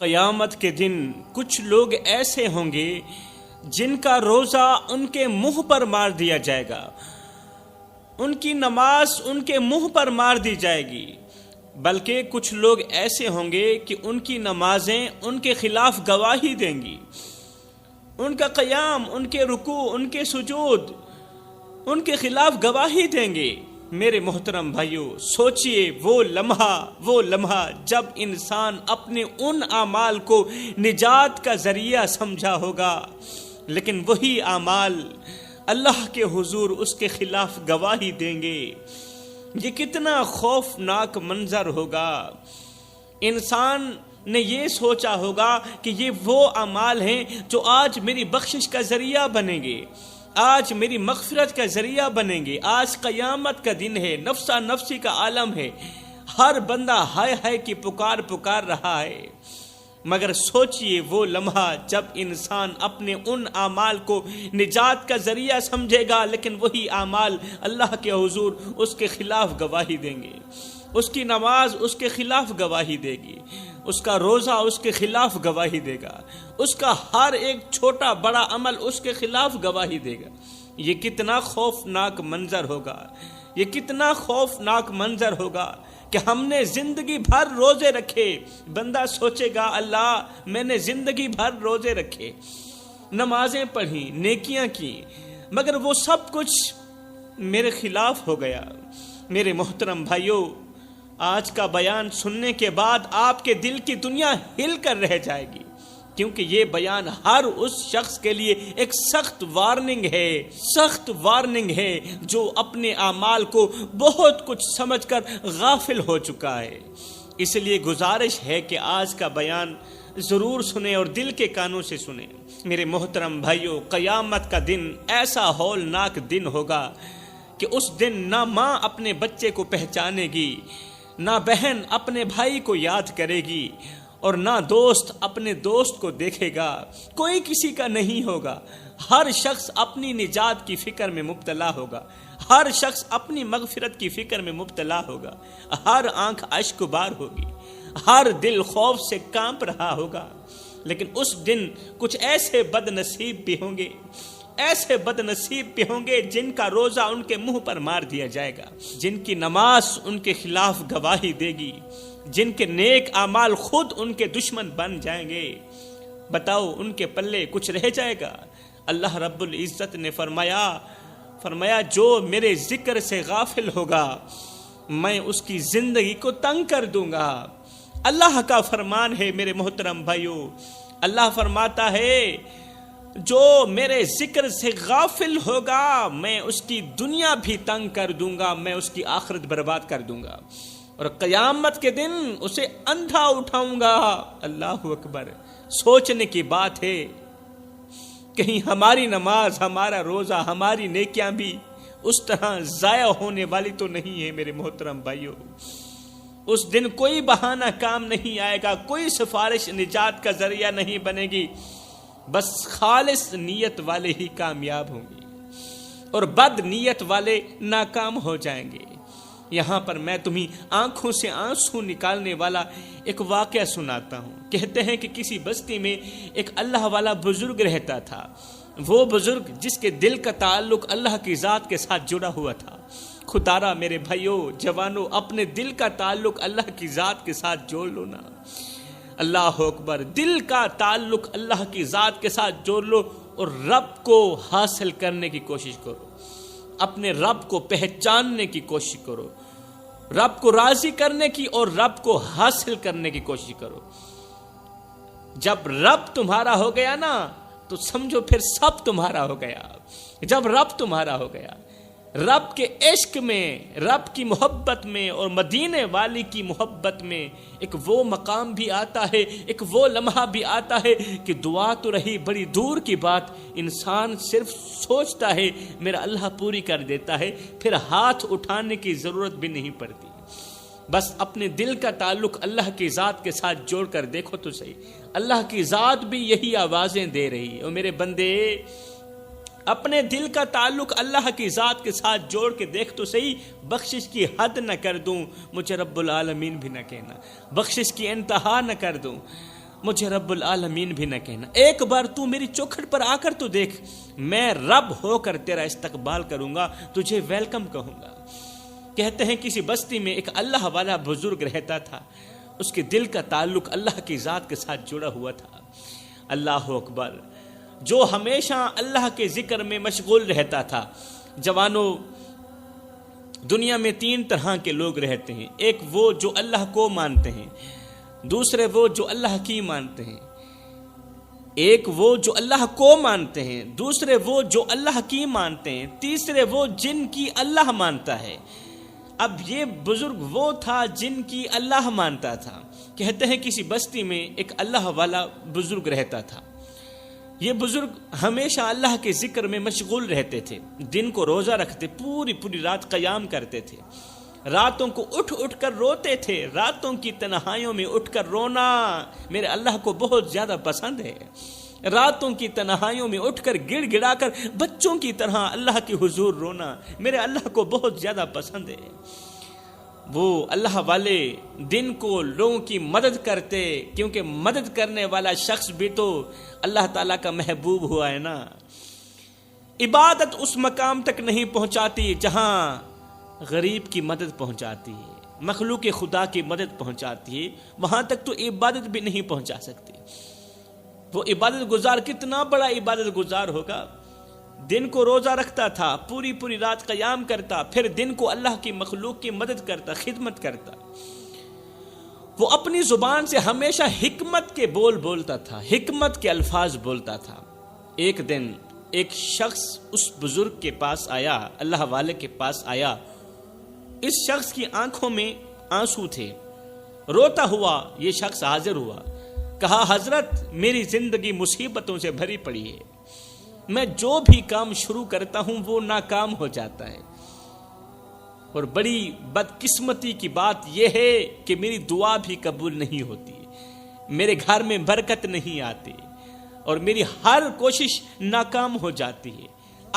قیامت کے دن کچھ لوگ ایسے ہوں گے جن کا روزہ ان کے منہ پر مار دیا جائے گا، ان کی نماز ان کے منہ پر مار دی جائے گی، بلکہ کچھ لوگ ایسے ہوں گے کہ ان کی نمازیں ان کے خلاف گواہی دیں گی، ان کا قیام، ان کے رکوع، ان کے سجود ان کے خلاف گواہی دیں گے۔ میرے محترم بھائیو، سوچئے وہ لمحہ جب انسان اپنے ان اعمال کو نجات کا ذریعہ سمجھا ہوگا، لیکن وہی اعمال اللہ کے حضور اس کے خلاف گواہی دیں گے۔ یہ کتنا خوفناک منظر ہوگا۔ انسان نے یہ سوچا ہوگا کہ یہ وہ اعمال ہیں جو آج میری بخشش کا ذریعہ بنیں گے، آج میری مغفرت کا ذریعہ بنیں گے، آج قیامت کا دن ہے، نفسا نفسی کا عالم ہے، ہر بندہ ہائے ہائے کی پکار رہا ہے۔ مگر سوچئے وہ لمحہ جب انسان اپنے ان اعمال کو نجات کا ذریعہ سمجھے گا، لیکن وہی اعمال اللہ کے حضور اس کے خلاف گواہی دیں گے، اس کی نماز اس کے خلاف گواہی دے گی، اس کا روزہ اس کے خلاف گواہی دے گا، اس کا ہر ایک چھوٹا بڑا عمل اس کے خلاف گواہی دے گا۔ یہ کتنا خوفناک منظر ہوگا، یہ کتنا خوفناک منظر ہوگا کہ ہم نے زندگی بھر روزے رکھے۔ بندہ سوچے گا اللہ میں نے زندگی بھر روزے رکھے، نمازیں پڑھی، نیکیاں کی، مگر وہ سب کچھ میرے خلاف ہو گیا۔ میرے محترم بھائیوں، آج کا بیان سننے کے بعد آپ کے دل کی دنیا ہل کر رہ جائے گی، کیونکہ یہ بیان ہر اس شخص کے لیے ایک سخت وارننگ ہے جو اپنے اعمال کو بہت کچھ سمجھ کر غافل ہو چکا ہے۔ اس لیے گزارش ہے کہ آج کا بیان ضرور سنیں اور دل کے کانوں سے سنیں۔ میرے محترم بھائیوں، قیامت کا دن ایسا ہولناک دن ہوگا کہ اس دن نہ ماں اپنے بچے کو پہچانے گی، نہ بہن اپنے بھائی کو یاد کرے گی، اور نہ دوست اپنے دوست کو دیکھے گا، کوئی کسی کا نہیں ہوگا۔ ہر شخص اپنی نجات کی فکر میں مبتلا ہوگا، ہر شخص اپنی مغفرت کی فکر میں مبتلا ہوگا، ہر آنکھ اشک بار ہوگی، ہر دل خوف سے کانپ رہا ہوگا۔ لیکن اس دن کچھ ایسے بد نصیب بھی ہوں گے جن کا روزہ ان کے منہ پر مار دیا جائے گا، جن کی نماز ان کے خلاف گواہی دے گی، جن کے نیک اعمال خود ان کے دشمن بن جائیں گے۔ بتاؤ ان کے پلے کچھ رہ جائے گا؟ اللہ رب العزت نے فرمایا جو میرے ذکر سے غافل ہوگا میں اس کی زندگی کو تنگ کر دوں گا۔ اللہ کا فرمان ہے میرے محترم بھائیوں، اللہ فرماتا ہے جو میرے ذکر سے غافل ہوگا میں اس کی دنیا بھی تنگ کر دوں گا، میں اس کی آخرت برباد کر دوں گا، اور قیامت کے دن اسے اندھا اٹھاؤں گا۔ اللہ اکبر! سوچنے کی بات ہے، کہیں ہماری نماز، ہمارا روزہ، ہماری نیکیاں بھی اس طرح ضائع ہونے والی تو نہیں ہے میرے محترم بھائیوں۔ اس دن کوئی بہانہ کام نہیں آئے گا، کوئی سفارش نجات کا ذریعہ نہیں بنے گی، بس خالص نیت والے ہی کامیاب ہوں گے اور بد نیت والے ناکام ہو جائیں گے۔ یہاں پر میں تمہیں آنکھوں سے آنسو نکالنے والا ایک واقعہ سناتا ہوں۔ کہتے ہیں کہ کسی بستی میں ایک اللہ والا بزرگ رہتا تھا۔ وہ بزرگ جس کے دل کا تعلق اللہ کی ذات کے ساتھ جڑا ہوا تھا۔ خدارا میرے بھائیوں، جوانوں، اپنے دل کا تعلق اللہ کی ذات کے ساتھ جوڑ لو نا۔ اللہ اکبر! دل کا تعلق اللہ کی ذات کے ساتھ جوڑ لو اور رب کو حاصل کرنے کی کوشش کرو، اپنے رب کو پہچاننے کی کوشش کرو، رب کو راضی کرنے کی اور رب کو حاصل کرنے کی کوشش کرو۔ جب رب تمہارا ہو گیا نا تو سمجھو پھر سب تمہارا ہو گیا۔ جب رب تمہارا ہو گیا، رب کے عشق میں، رب کی محبت میں اور مدینے والی کی محبت میں ایک وہ مقام بھی آتا ہے، ایک وہ لمحہ بھی آتا ہے کہ دعا تو رہی بڑی دور کی بات، انسان صرف سوچتا ہے میرا اللہ پوری کر دیتا ہے، پھر ہاتھ اٹھانے کی ضرورت بھی نہیں پڑتی۔ بس اپنے دل کا تعلق اللہ کی ذات کے ساتھ جوڑ کر دیکھو تو صحیح، اللہ کی ذات بھی یہی آوازیں دے رہی ہے، اور میرے بندے اپنے دل کا تعلق اللہ کی ذات کے ساتھ جوڑ کے دیکھ تو صحیح، بخشش کی حد نہ کر دوں، مجھے رب العالمین بھی نہ کہنا، بخشش کی انتہا نہ کر دوں، مجھے رب العالمین بھی نہ کہنا، ایک بار تو میری چوکھٹ پر آ کر تو دیکھ، میں رب ہو کر تیرا استقبال کروں گا، تجھے ویلکم کہوں گا۔ کہتے ہیں کسی بستی میں ایک اللہ والا بزرگ رہتا تھا، اس کے دل کا تعلق اللہ کی ذات کے ساتھ جڑا ہوا تھا۔ اللہ اکبر، جو ہمیشہ اللہ کے ذکر میں مشغول رہتا تھا۔ جوانوں، دنیا میں 3 طرح کے لوگ رہتے ہیں، ایک وہ جو اللہ کو مانتے ہیں، دوسرے وہ جو اللہ کی مانتے ہیں، ایک وہ جو اللہ کو مانتے ہیں، دوسرے وہ جو اللہ کی مانتے ہیں، تیسرے وہ جن کی اللہ مانتا ہے۔ اب یہ بزرگ وہ تھا جن کی اللہ مانتا تھا۔ کہتے ہیں کسی بستی میں ایک اللہ والا بزرگ رہتا تھا۔ یہ بزرگ ہمیشہ اللہ کے ذکر میں مشغول رہتے تھے، دن کو روزہ رکھتے، پوری رات قیام کرتے تھے، راتوں کو اٹھ کر روتے تھے۔ راتوں کی تنہائیوں میں اٹھ کر رونا میرے اللہ کو بہت زیادہ پسند ہے۔ راتوں کی تنہائیوں میں اٹھ کر گڑ گڑا کر بچوں کی طرح اللہ کے حضور رونا میرے اللہ کو بہت زیادہ پسند ہے۔ وہ اللہ والے دن کو لوگوں کی مدد کرتے، کیونکہ مدد کرنے والا شخص بھی تو اللہ تعالیٰ کا محبوب ہوا ہے نا۔ عبادت اس مقام تک نہیں پہنچاتی جہاں غریب کی مدد پہنچاتی ہے، مخلوق خدا کی مدد پہنچاتی ہے، وہاں تک تو عبادت بھی نہیں پہنچا سکتی۔ وہ عبادت گزار کتنا بڑا عبادت گزار ہوگا، دن کو روزہ رکھتا تھا، پوری رات قیام کرتا، پھر دن کو اللہ کی مخلوق کی مدد کرتا، خدمت کرتا۔ وہ اپنی زبان سے ہمیشہ حکمت کے بول بولتا تھا، حکمت کے الفاظ بولتا تھا۔ ایک دن ایک شخص اس بزرگ کے پاس آیا، اللہ والے کے پاس آیا۔ اس شخص کی آنکھوں میں آنسو تھے، روتا ہوا یہ شخص حاضر ہوا، کہا حضرت میری زندگی مصیبتوں سے بھری پڑی ہے، میں جو بھی کام شروع کرتا ہوں وہ ناکام ہو جاتا ہے، اور بڑی بدقسمتی کی بات یہ ہے کہ میری دعا بھی قبول نہیں ہوتی، میرے گھر میں برکت نہیں آتی، اور میری ہر کوشش ناکام ہو جاتی ہے۔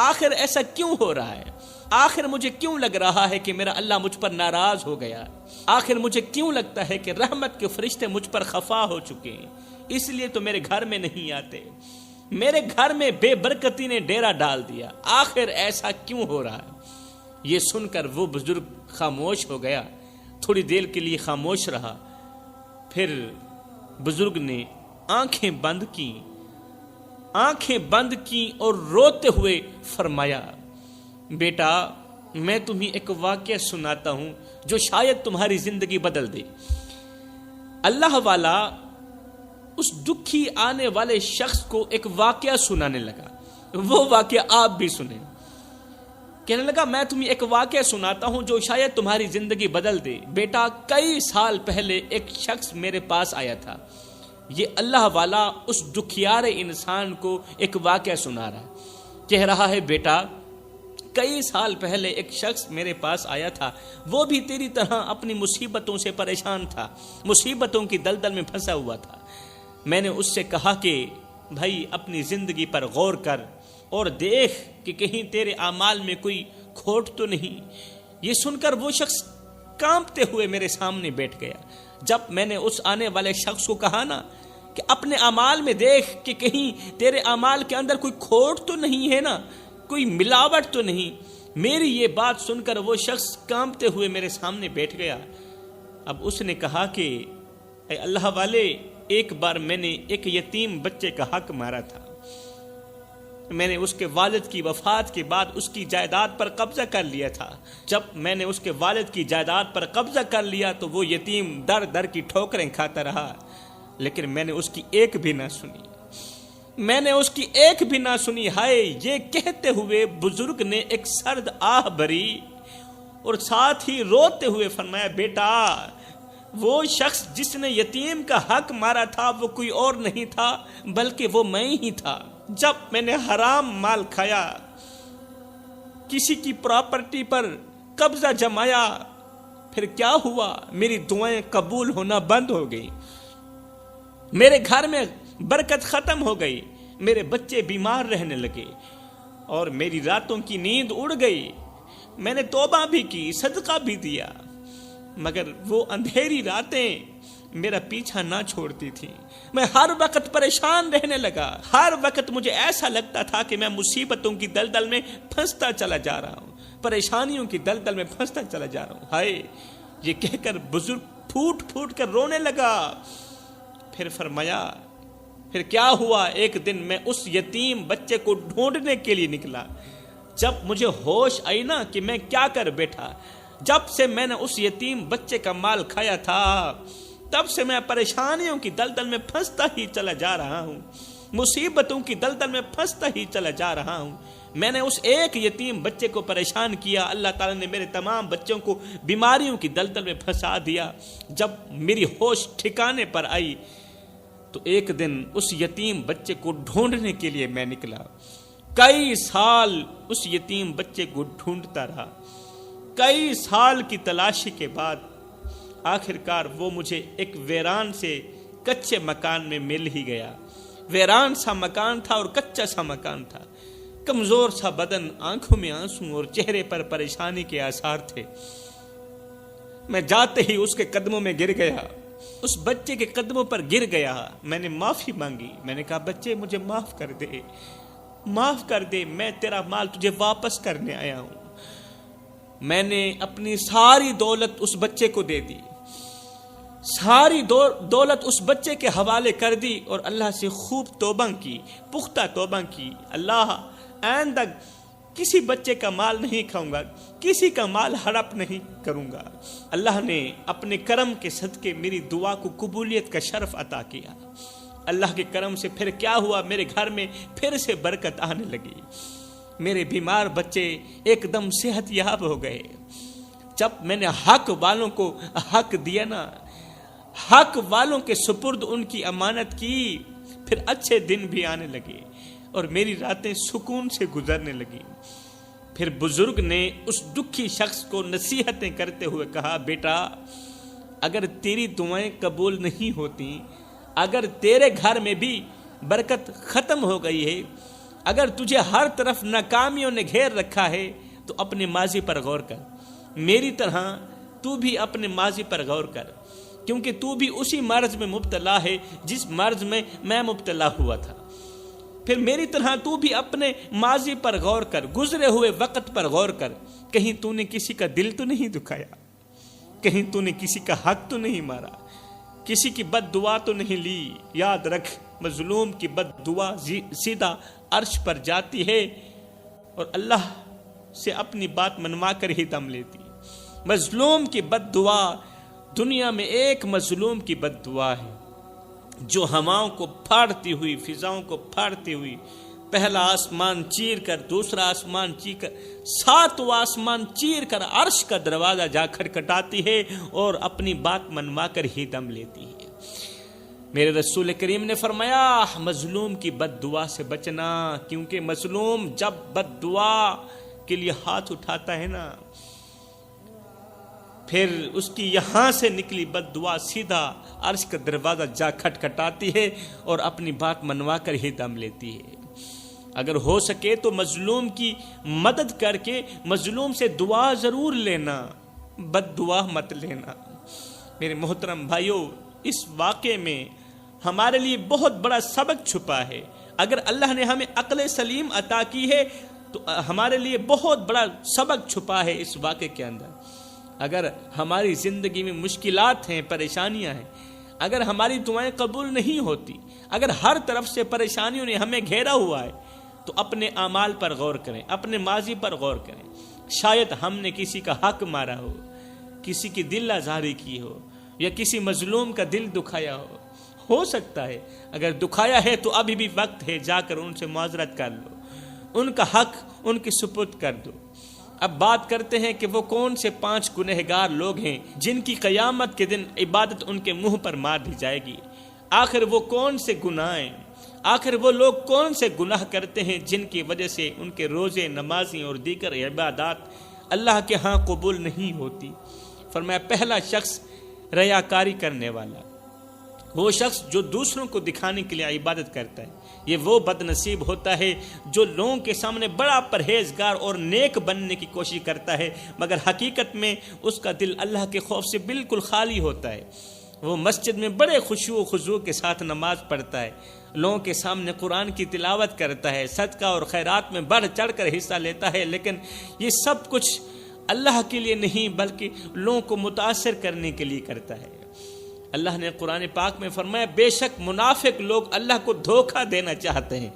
آخر ایسا کیوں ہو رہا ہے؟ آخر مجھے کیوں لگ رہا ہے کہ میرا اللہ مجھ پر ناراض ہو گیا؟ آخر مجھے کیوں لگتا ہے کہ رحمت کے فرشتے مجھ پر خفا ہو چکے ہیں، اس لیے تو میرے گھر میں نہیں آتے، میرے گھر میں بے برکتی نے ڈیرا ڈال دیا، آخر ایسا کیوں ہو رہا ہے؟ یہ سن کر وہ بزرگ خاموش ہو گیا، تھوڑی دیر کے لیے خاموش رہا، پھر بزرگ نے آنکھیں بند کی اور روتے ہوئے فرمایا، بیٹا میں تمہیں ایک واقعہ سناتا ہوں جو شاید تمہاری زندگی بدل دے۔ اللہ والا اس دکھی آنے والے شخص کو ایک واقعہ سنانے لگا، وہ واقعہ آپ بھی سنیں۔ کہنے لگا میں تمہیں ایک واقعہ سناتا ہوں جو شاید تمہاری زندگی بدل دے۔ بیٹا کئی سال پہلے ایک شخص میرے پاس آیا تھا، یہ اللہ والا اس دکھیارے انسان کو ایک واقعہ سنا رہا ہے، کہہ رہا ہے بیٹا کئی سال پہلے ایک شخص میرے پاس آیا تھا، وہ بھی تیری طرح اپنی مصیبتوں سے پریشان تھا، مصیبتوں کی دلدل میں پھنسا ہوا تھا۔ میں نے اس سے کہا کہ بھائی اپنی زندگی پر غور کر اور دیکھ کہ کہیں تیرے اعمال میں کوئی کھوٹ تو نہیں۔ یہ سن کر وہ شخص کانپتے ہوئے میرے سامنے بیٹھ گیا۔ جب میں نے اس آنے والے شخص کو کہا نا کہ اپنے اعمال میں دیکھ کہ کہیں تیرے اعمال کے اندر کوئی کھوٹ تو نہیں ہے نا، کوئی ملاوٹ تو نہیں، میری یہ بات سن کر وہ شخص کانپتے ہوئے میرے سامنے بیٹھ گیا۔ اب اس نے کہا کہ اے اللہ والے، ایک بار میں نے ایک یتیم بچے کا حق مارا تھا، میں نے اس کے والد کی وفات کے بعد اس کی جائیداد پر قبضہ کر لیا تھا۔ جب میں نے اس کے والد کی جائیداد پر قبضہ کر لیا تو وہ یتیم در در کی ٹھوکریں کھاتا رہا، لیکن میں نے اس کی ایک بھی نہ سنی۔ ہائے، یہ کہتے ہوئے بزرگ نے ایک سرد آہ بھری اور ساتھ ہی روتے ہوئے فرمایا، بیٹا وہ شخص جس نے یتیم کا حق مارا تھا وہ کوئی اور نہیں تھا بلکہ وہ میں ہی تھا۔ جب میں نے حرام مال کھایا، کسی کی پراپرٹی پر قبضہ جمایا، پھر کیا ہوا؟ میری دعائیں قبول ہونا بند ہو گئی، میرے گھر میں برکت ختم ہو گئی، میرے بچے بیمار رہنے لگے اور میری راتوں کی نیند اڑ گئی۔ میں نے توبہ بھی کی، صدقہ بھی دیا، مگر وہ اندھیری راتیں میرا پیچھا نہ چھوڑتی تھی. میں ہر وقت پریشان رہنے لگا. ہر وقت مجھے ایسا لگتا تھا کہ میں مصیبتوں کی دلدل میں پھنستا چلا جا رہا ہوں, پریشانیوں کی دلدل میں پھنستا چلا جا رہا ہوں. ہائے, یہ کہہ کر بزرگ پھوٹ پھوٹ کر رونے لگا. پھر فرمایا, پھر کیا ہوا؟ ایک دن میں اس یتیم بچے کو ڈھونڈنے کے لیے نکلا. جب مجھے ہوش آئی نا کہ میں کیا کر بیٹھا, جب سے میں نے اس یتیم بچے کا مال کھایا تھا, تب سے میں پریشانیوں کی دلدل میں پھنستا ہی چلا جا رہا ہوں, مصیبتوں کی دلدل میں پھنستا ہی چلا جا رہا ہوں. میں نے اس ایک یتیم بچے کو پریشان کیا, اللہ تعالیٰ نے میرے تمام بچوں کو بیماریوں کی دلدل میں پھنسا دیا. جب میری ہوش ٹھکانے پر آئی تو ایک دن اس یتیم بچے کو ڈھونڈنے کے لیے میں نکلا. کئی سال اس یتیم بچے کو ڈھونڈتا رہا. کئی سال کی تلاشی کے بعد آخر کار وہ مجھے ایک ویران سے کچے مکان میں مل ہی گیا. ویران سا مکان تھا اور کچا سا مکان تھا. کمزور سا بدن, آنکھوں میں آنسو اور چہرے پر پریشانی کے آثار تھے. میں جاتے ہی اس کے قدموں میں گر گیا, اس بچے کے قدموں پر گر گیا. میں نے معافی مانگی. میں نے کہا, بچے مجھے معاف کر دے, معاف کر دے, میں تیرا مال تجھے واپس کرنے آیا ہوں. میں نے اپنی ساری دولت اس بچے کو دے دی, ساری دولت اس بچے کے حوالے کر دی اور اللہ سے خوب توبہ کی, پختہ توبہ کی. اللہ, آئندہ کسی بچے کا مال نہیں کھاؤں گا, کسی کا مال ہڑپ نہیں کروں گا. اللہ نے اپنے کرم کے صدقے میری دعا کو قبولیت کا شرف عطا کیا. اللہ کے کرم سے پھر کیا ہوا, میرے گھر میں پھر سے برکت آنے لگی. میرے بیمار بچے ایک دم صحت یاب ہو گئے. جب میں نے حق والوں کو حق دیا نا, حق والوں کے سپرد ان کی امانت کی, پھر اچھے دن بھی آنے لگے اور میری راتیں سکون سے گزرنے لگی. پھر بزرگ نے اس دکھی شخص کو نصیحتیں کرتے ہوئے کہا, بیٹا اگر تیری دعائیں قبول نہیں ہوتی, اگر تیرے گھر میں بھی برکت ختم ہو گئی ہے, اگر تجھے ہر طرف ناکامیوں نے گھیر رکھا ہے, تو اپنے ماضی پر غور کر. میری طرح تو بھی اپنے ماضی پر غور کر, کیونکہ تو بھی اسی مرض میں مبتلا ہے جس مرض میں میں مبتلا ہوا تھا. پھر میری طرح تو بھی اپنے ماضی پر غور کر, گزرے ہوئے وقت پر غور کر. کہیں تو نے کسی کا دل تو نہیں دکھایا, کہیں تو نے کسی کا حق تو نہیں مارا, کسی کی بد دعا تو نہیں لی. یاد رکھ, مظلوم کی بد دعا سیدھا عرش پر جاتی ہے اور اللہ سے اپنی بات منوا کر ہی دم لیتی. مظلوم کی بد دعا, دنیا میں ایک مظلوم کی بد دعا ہے جو ہواؤں کو پھاڑتی ہوئی, فضاؤں کو پھاڑتی ہوئی, پہلا آسمان چیر کر, دوسرا آسمان چیر کر, ساتواں آسمان چیر کر عرش کا دروازہ جا کھٹکھٹاتی ہے اور اپنی بات منوا کر ہی دم لیتی ہے. میرے رسول کریم نے فرمایا, مظلوم کی بد دعا سے بچنا, کیونکہ مظلوم جب بد دعا کے لیے ہاتھ اٹھاتا ہے نا, پھر اس کی یہاں سے نکلی بد دعا سیدھا عرش کا دروازہ جا کھٹکھٹاتی ہے اور اپنی بات منوا کر ہی دم لیتی ہے. اگر ہو سکے تو مظلوم کی مدد کر کے مظلوم سے دعا ضرور لینا, بد دعا مت لینا. میرے محترم بھائیوں, اس واقعے میں ہمارے لیے بہت بڑا سبق چھپا ہے. اگر اللہ نے ہمیں عقل سلیم عطا کی ہے تو ہمارے لیے بہت بڑا سبق چھپا ہے اس واقعے کے اندر. اگر ہماری زندگی میں مشکلات ہیں, پریشانیاں ہیں, اگر ہماری دعائیں قبول نہیں ہوتی, اگر ہر طرف سے پریشانیوں نے ہمیں گھیرا ہوا ہے, تو اپنے اعمال پر غور کریں, اپنے ماضی پر غور کریں. شاید ہم نے کسی کا حق مارا ہو, کسی کی دل آزاری کی ہو, یا کسی مظلوم کا دل دکھایا ہو سکتا ہے. اگر دکھایا ہے تو ابھی بھی وقت ہے, جا کر ان سے معذرت کر لو, ان کا حق ان کے سپرد کر دو. اب بات کرتے ہیں کہ وہ کون سے 5 گنہگار لوگ ہیں جن کی قیامت کے دن عبادت ان کے منہ پر مار دی جائے گی. آخر وہ کون سے گناہ ہیں, آخر وہ لوگ کون سے گناہ کرتے ہیں جن کی وجہ سے ان کے روزے, نمازیں اور دیگر عبادات اللہ کے ہاں قبول نہیں ہوتی. فرمایا, پہلا شخص ریاکاری کرنے والا, وہ شخص جو دوسروں کو دکھانے کے لیے عبادت کرتا ہے. یہ وہ بد نصیب ہوتا ہے جو لوگوں کے سامنے بڑا پرہیزگار اور نیک بننے کی کوشش کرتا ہے, مگر حقیقت میں اس کا دل اللہ کے خوف سے بالکل خالی ہوتا ہے. وہ مسجد میں بڑے خشوع و خضوع کے ساتھ نماز پڑھتا ہے، لوگوں کے سامنے قرآن کی تلاوت کرتا ہے، صدقہ اور خیرات میں بڑھ چڑھ کر حصہ لیتا ہے، لیکن یہ سب کچھ اللہ کے لیے نہیں بلکہ لوگوں کو متاثر کرنے کے لیے کرتا ہے۔ اللہ نے قرآن پاک میں فرمایا بے شک منافق لوگ اللہ کو دھوکہ دینا چاہتے ہیں،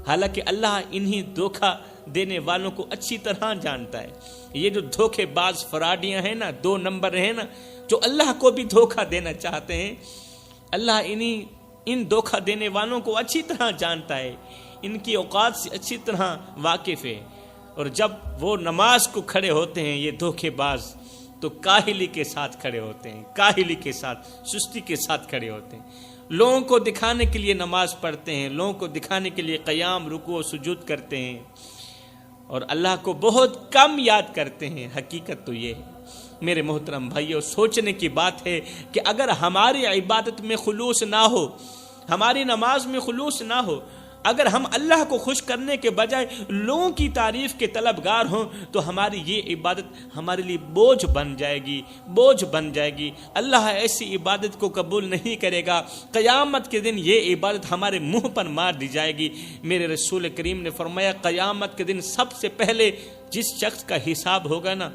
حالانکہ اللہ انہی دھوکہ دینے والوں کو اچھی طرح جانتا ہے۔ یہ جو دھوکے باز فراڈیاں ہیں نا، 2 نمبر ہیں نا، جو اللہ کو بھی دھوکہ دینا چاہتے ہیں، اللہ ان دھوکہ دینے والوں کو اچھی طرح جانتا ہے، ان کی اوقات سے اچھی طرح واقف ہے۔ اور جب وہ نماز کو کھڑے ہوتے ہیں یہ دھوکے باز، تو کاہلی کے ساتھ کھڑے ہوتے ہیں، کاہلی کے ساتھ، سستی کے ساتھ کھڑے ہوتے ہیں، لوگوں کو دکھانے کے لیے نماز پڑھتے ہیں، لوگوں کو دکھانے کے لیے قیام، رکوع و سجود کرتے ہیں، اور اللہ کو بہت کم یاد کرتے ہیں۔ حقیقت تو یہ ہے میرے محترم بھائیو، سوچنے کی بات ہے کہ اگر ہماری عبادت میں خلوص نہ ہو، ہماری نماز میں خلوص نہ ہو، اگر ہم اللہ کو خوش کرنے کے بجائے لوگوں کی تعریف کے طلبگار ہوں، تو ہماری یہ عبادت ہمارے لیے بوجھ بن جائے گی، بوجھ بن جائے گی۔ اللہ ایسی عبادت کو قبول نہیں کرے گا۔ قیامت کے دن یہ عبادت ہمارے منہ پر مار دی جائے گی۔ میرے رسول کریم نے فرمایا قیامت کے دن سب سے پہلے جس شخص کا حساب ہوگا نا،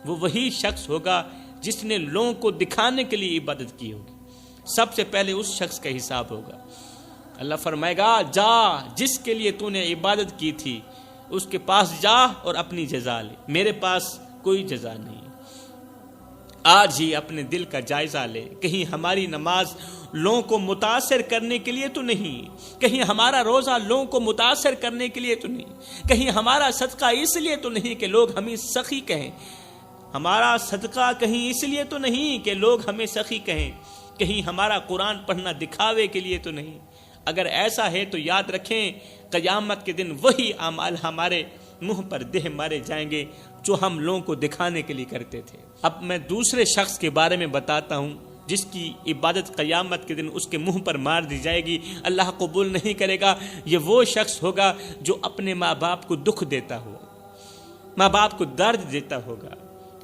وہ وہی شخص ہوگا جس نے لوگوں کو دکھانے کے لیے عبادت کی ہوگی۔ سب سے پہلے اس شخص کا حساب ہوگا۔ اللہ فرمائے گا جا، جس کے لیے تو نے عبادت کی تھی اس کے پاس جا اور اپنی جزا لے، میرے پاس کوئی جزا نہیں۔ آج ہی اپنے دل کا جائزہ لے، کہیں ہماری نماز لوگوں کو متاثر کرنے کے لیے تو نہیں، کہیں ہمارا روزہ لوگوں کو متاثر کرنے کے لیے تو نہیں، کہیں ہمارا صدقہ اس لیے تو نہیں کہ لوگ ہمیں سخی کہیں، ہمارا صدقہ کہیں اس لیے تو نہیں کہ لوگ ہمیں سخی کہیں، کہیں ہمارا قرآن پڑھنا دکھاوے کے لیے تو نہیں۔ اگر ایسا ہے تو یاد رکھیں قیامت کے دن وہی اعمال ہمارے منہ پر دہ مارے جائیں گے جو ہم لوگوں کو دکھانے کے لیے کرتے تھے۔ اب میں دوسرے شخص کے بارے میں بتاتا ہوں جس کی عبادت قیامت کے دن اس کے منہ پر مار دی جائے گی، اللہ قبول نہیں کرے گا۔ یہ وہ شخص ہوگا جو اپنے ماں باپ کو دکھ دیتا ہو، ماں باپ کو درد دیتا ہوگا۔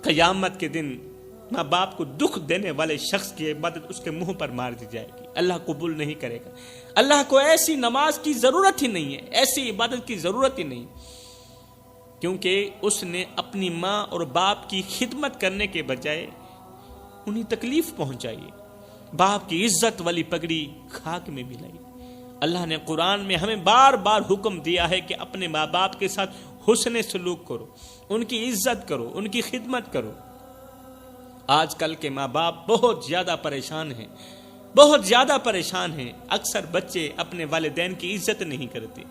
قیامت کے دن ماں باپ کو دکھ دینے والے شخص کی عبادت اس کے منہ پر مار دی جائے گی، اللہ قبول نہیں کرے گا۔ اللہ کو ایسی نماز کی ضرورت ہی نہیں ہے، ایسی عبادت کی ضرورت ہی نہیں، کیونکہ اس نے اپنی ماں اور باپ کی خدمت کرنے کے بجائے انہیں تکلیف پہنچائی، باپ کی عزت والی پگڑی خاک میں ملائی۔ اللہ نے قرآن میں ہمیں بار بار حکم دیا ہے کہ اپنے ماں باپ کے ساتھ حسن سلوک کرو، ان کی عزت کرو، ان کی خدمت کرو۔ آج کل کے ماں باپ بہت زیادہ پریشان ہیں، بہت زیادہ پریشان ہیں۔ اکثر بچے اپنے والدین کی عزت نہیں کرتے،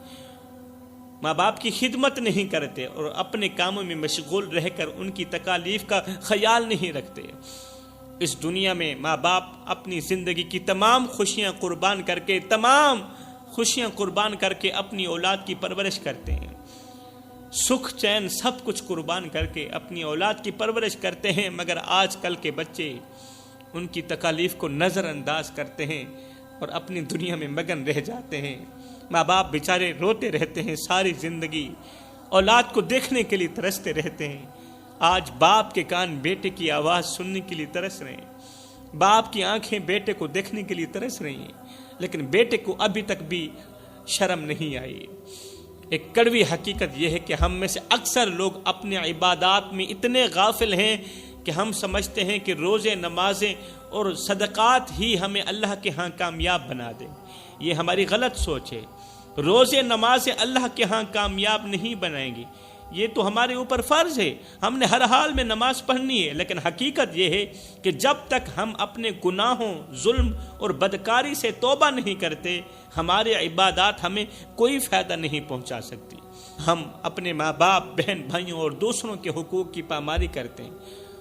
ماں باپ کی خدمت نہیں کرتے، اور اپنے کاموں میں مشغول رہ کر ان کی تکالیف کا خیال نہیں رکھتے۔ اس دنیا میں ماں باپ اپنی زندگی کی تمام خوشیاں قربان کر کے اپنی اولاد کی پرورش کرتے ہیں، سکھ چین سب کچھ قربان کر کے اپنی اولاد کی پرورش کرتے ہیں، مگر آج کل کے بچے ان کی تکالیف کو نظر انداز کرتے ہیں اور اپنی دنیا میں مگن رہ جاتے ہیں۔ ماں باپ بیچارے روتے رہتے ہیں ساری زندگی، اولاد کو دیکھنے کے لیے ترستے رہتے ہیں۔ آج باپ کے کان بیٹے کی آواز سننے کے لیے ترس رہے ہیں، باپ کی آنکھیں بیٹے کو دیکھنے کے لیے ترس رہی ہیں، لیکن بیٹے کو ابھی تک بھی شرم نہیں آئی۔ ایک کڑوی حقیقت یہ ہے کہ ہم میں سے اکثر لوگ اپنے عبادات میں اتنے غافل ہیں کہ ہم سمجھتے ہیں کہ روزے، نمازیں اور صدقات ہی ہمیں اللہ کے ہاں کامیاب بنا دیں۔ یہ ہماری غلط سوچ ہے۔ روزے، نمازیں اللہ کے ہاں کامیاب نہیں بنائیں گی، یہ تو ہمارے اوپر فرض ہے، ہم نے ہر حال میں نماز پڑھنی ہے، لیکن حقیقت یہ ہے کہ جب تک ہم اپنے گناہوں، ظلم اور بدکاری سے توبہ نہیں کرتے، ہمارے عبادات ہمیں کوئی فائدہ نہیں پہنچا سکتی۔ ہم اپنے ماں باپ، بہن بھائیوں اور دوسروں کے حقوق کی پامالی کرتے ہیں،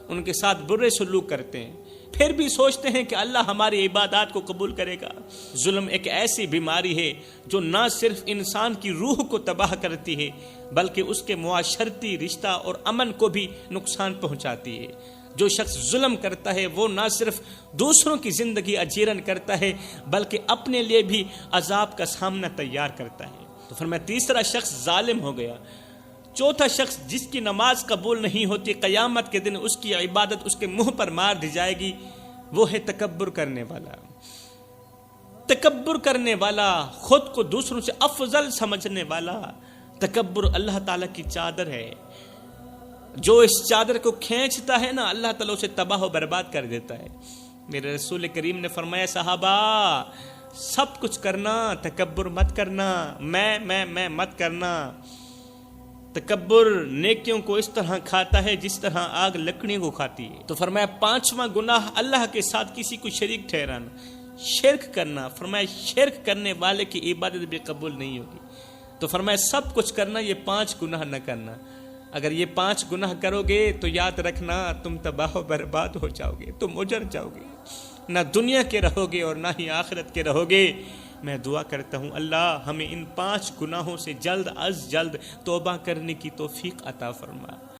ان کے ساتھ برے سلوک کرتے ہیں، پھر بھی سوچتے ہیں کہ اللہ ہماری عبادات کو قبول کرے گا۔ ظلم ایک ایسی بیماری ہے جو نہ صرف انسان کی روح کو تباہ کرتی ہے بلکہ اس کے معاشرتی رشتہ اور امن کو بھی نقصان پہنچاتی ہے۔ جو شخص ظلم کرتا ہے وہ نہ صرف دوسروں کی زندگی اجیرن کرتا ہے بلکہ اپنے لیے بھی عذاب کا سامنا تیار کرتا ہے۔ تو فرمایا تیسرا شخص ظالم ہو گیا۔ چوتھا شخص جس کی نماز قبول نہیں ہوتی، قیامت کے دن اس کی عبادت اس کے منہ پر مار دی جائے گی، وہ ہے تکبر کرنے والا. تکبر کرنے والا، خود کو دوسروں سے افضل سمجھنے والا. تکبر اللہ تعالیٰ کی چادر ہے، جو اس چادر کو کھینچتا ہے نا اللہ تعالیٰ اسے تباہ و برباد کر دیتا ہے. میرے رسول کریم نے فرمایا صحابہ سب کچھ کرنا، تکبر مت کرنا، میں مت کرنا. تکبر نیکیوں کو اس طرح کھاتا ہے جس طرح آگ لکڑیوں کو کھاتی ہے. تو فرمایا پانچواں گناہ اللہ کے ساتھ کسی کو شریک ٹھہرانا، شرک کرنا. فرمایا شرک کرنے والے کی عبادت بھی قبول نہیں ہوگی. تو فرمایا سب کچھ کرنا، یہ 5 گناہ نہ کرنا. اگر یہ 5 گناہ کرو گے تو یاد رکھنا تم تباہ و برباد ہو جاؤ گے، تم اجڑ جاؤ گے، نہ دنیا کے رہو گے اور نہ ہی آخرت کے رہو گے. میں دعا کرتا ہوں اللہ ہمیں ان 5 گناہوں سے جلد از جلد توبہ کرنے کی توفیق عطا فرما.